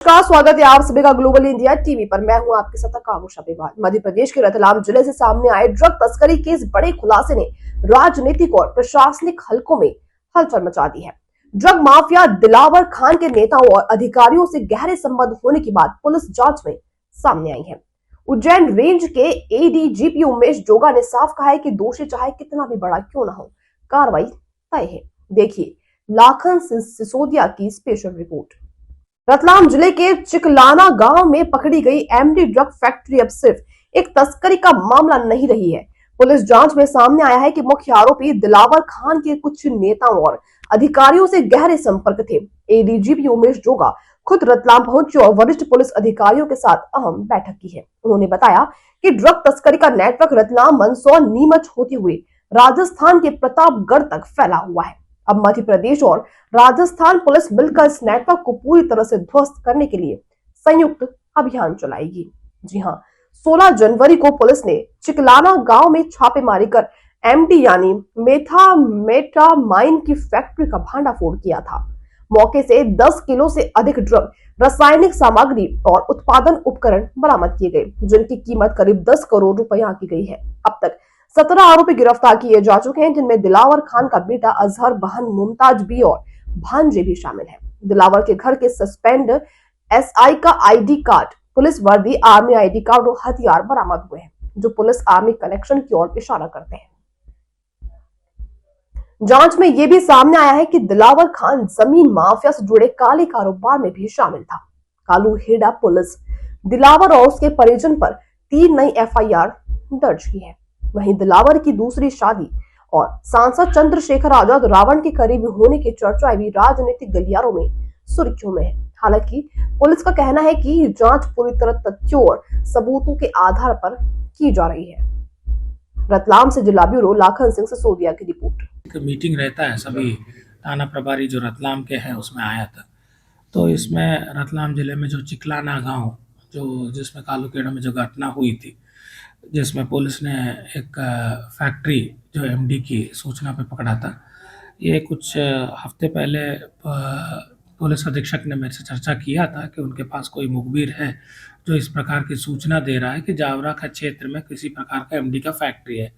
का स्वागत है आप सभी का ग्लोबल इंडिया टीवी पर। मैं हूं आपके साथ कामुशा बेवाल। मध्य प्रदेश के रतलाम जिले से सामने आए ड्रग तस्करी के इस बड़े खुलासे ने राजनीतिक और प्रशासनिक हलकों में हलचल मचा दी है। ड्रग माफिया दिलावर खान के नेताओं और अधिकारियों से गहरे संबंध होने की बात पुलिस जांच में सामने आई है। उज्जैन रेंज के एडीजीपी उमेश जोगा ने साफ कहा है कि दोषी चाहे कितना भी बड़ा क्यों ना हो, कार्रवाई तय है। देखिए लाखन सिसोदिया की स्पेशल रिपोर्ट। रतलाम जिले के चिकलाना गांव में पकड़ी गई एमडी ड्रग फैक्ट्री अब सिर्फ एक तस्करी का मामला नहीं रही है। पुलिस जांच में सामने आया है कि मुख्य आरोपी दिलावर खान के कुछ नेताओं और अधिकारियों से गहरे संपर्क थे। एडीजीपी उमेश जोगा खुद रतलाम पहुंचे और वरिष्ठ पुलिस अधिकारियों के साथ अहम बैठक की है। उन्होंने बताया कि ड्रग तस्करी का नेटवर्क रतलाम, मंदसौर, नीमच होते हुए राजस्थान के प्रतापगढ़ तक फैला हुआ है। अब मध्य प्रदेश और राजस्थान पुलिस मिलकर इस नेटवर्क को पूरी तरह से ध्वस्त करने के लिए संयुक्त अभियान चलाएगी। जी हां, 16 जनवरी को पुलिस ने चिकलाना गांव में छापेमारी कर एमडी यानी मेथामेटामाइन की फैक्ट्री का भांडाफोड़ किया था। मौके से 10 किलो से अधिक ड्रग, रासायनिक सामग्री और उत्पादन उपकरण बरामद किए गए, जिनकी कीमत करीब 10 करोड़ रुपए की गई है। अब तक 17 आरोपी गिरफ्तार किए जा चुके हैं, जिनमें दिलावर खान का बेटा अजहर, बहन मुमताज बी और भांजे भी शामिल हैं। दिलावर के घर के सस्पेंड एसआई का आईडी कार्ड, पुलिस वर्दी, आर्मी आईडी कार्ड और हथियार बरामद हुए हैं, जो पुलिस आर्मी कनेक्शन की ओर इशारा करते हैं। जांच में यह भी सामने आया है कि दिलावर खान जमीन माफिया से जुड़े काले कारोबार में भी शामिल था। कालू हेडा पुलिस दिलावर और उसके परिजन पर 3 नई एफआईआर दर्ज की है। वहीं दिलावर की दूसरी शादी और सांसद चंद्रशेखर आजाद रावण के करीबी होने की चर्चा भी राजनीतिक गलियारों में सुर्खियों में है। हालांकि पुलिस का कहना है कि जांच पूरी तरह तथ्यों और सबूतों के आधार पर की जा रही है। रतलाम से जिला ब्यूरो लाखन सिंह सिसोदिया की रिपोर्ट। मीटिंग रहता है, सभी थाना प्रभारी जो रतलाम के हैं उसमें आया था। तो इसमें रतलाम जिले में जो चिकलाना गांव जो जिसमें कालूखेड़ा में जो घटना हुई थी, जिसमें पुलिस ने एक फैक्ट्री जो एमडी की सूचना पे पकड़ा था। ये कुछ हफ्ते पहले पुलिस अधीक्षक ने मेरे से चर्चा किया था कि उनके पास कोई मुखबिर है जो इस प्रकार की सूचना दे रहा है कि जावरा का क्षेत्र में किसी प्रकार का एमडी का फैक्ट्री है।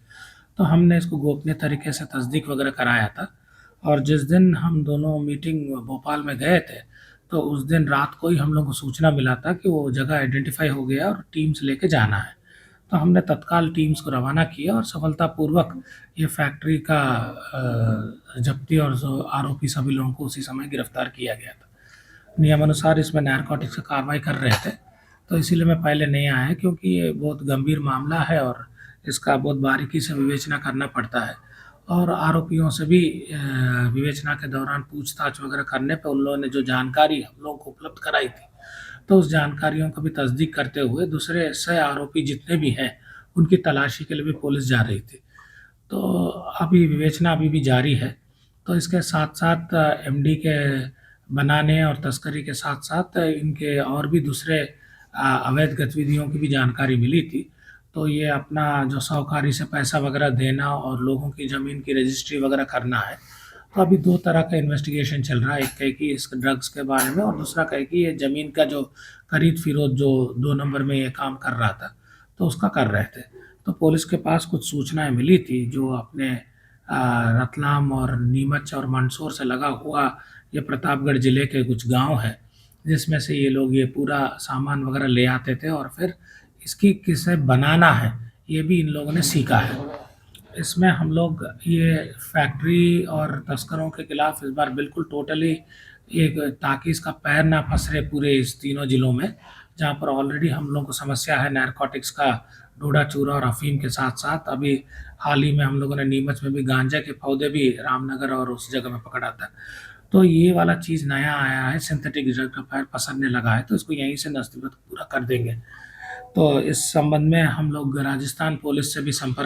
तो हमने इसको गोपनीय तरीके से तस्दीक वगैरह कराया था। और जिस दिन हम दोनों मीटिंग भोपाल में गए थे, तो उस दिन रात को ही हम लोग को सूचना मिला था कि वो जगह आइडेंटिफाई हो गया और टीम्स लेके जाना है। तो हमने तत्काल टीम्स को रवाना किया और सफलतापूर्वक ये फैक्ट्री का जब्ती और जो आरोपी सभी लोगों को उसी समय गिरफ्तार किया गया था। नियमानुसार इसमें नारकोटिक्स की कार्रवाई कर रहे थे, तो इसीलिए मैं पहले नहीं आया, क्योंकि ये बहुत गंभीर मामला है और इसका बहुत बारीकी से विवेचना करना पड़ता है। और आरोपियों से भी विवेचना के दौरान पूछताछ वगैरह करने पर उन लोगों ने जो जानकारी हम लोगों को उपलब्ध कराई थी, तो उस जानकारियों को भी तस्दीक करते हुए दूसरे 6 आरोपी जितने भी हैं उनकी तलाशी के लिए भी पुलिस जा रही थी। तो अभी विवेचना अभी भी जारी है। तो इसके साथ साथ एमडी के बनाने और तस्करी के साथ साथ इनके और भी दूसरे अवैध गतिविधियों की भी जानकारी मिली थी। तो ये अपना जो साहूकारी से पैसा वगैरह देना और लोगों की ज़मीन की रजिस्ट्री वगैरह करना है। तो अभी 2 तरह का इन्वेस्टिगेशन चल रहा है। एक है कि इस ड्रग्स के बारे में, और दूसरा है कि ये ज़मीन का जो खरीद फिरोज जो 2 नंबर में ये काम कर रहा था, तो उसका कर रहे थे। तो पुलिस के पास कुछ सूचनाएं मिली थी जो अपने रतलाम और नीमच और मंदसौर से लगा हुआ ये प्रतापगढ़ ज़िले के कुछ गांव हैं, जिसमें से ये लोग ये पूरा सामान वगैरह ले आते थे और फिर इसकी किसे बनाना है ये भी इन लोगों ने सीखा है। इसमें हम लोग ये फैक्ट्री और तस्करों के खिलाफ इस बार बिल्कुल टोटली एक, ताकि इसका पैर ना फंसे पूरे इस तीनों जिलों में, जहाँ पर ऑलरेडी हम लोगों को समस्या है नारकोटिक्स का, डोडा चूरा और अफीम के साथ साथ अभी हाल ही में हम लोगों ने नीमच में भी गांजा के पौधे भी रामनगर और उस जगह में पकड़ा था। तो ये वाला चीज़ नया आया है, सिंथेटिक ड्रग का पैर पसरने लगा है, तो इसको यहीं से नस्बत पूरा कर देंगे। तो इस संबंध में हम लोग राजस्थान पुलिस से भी संपर्क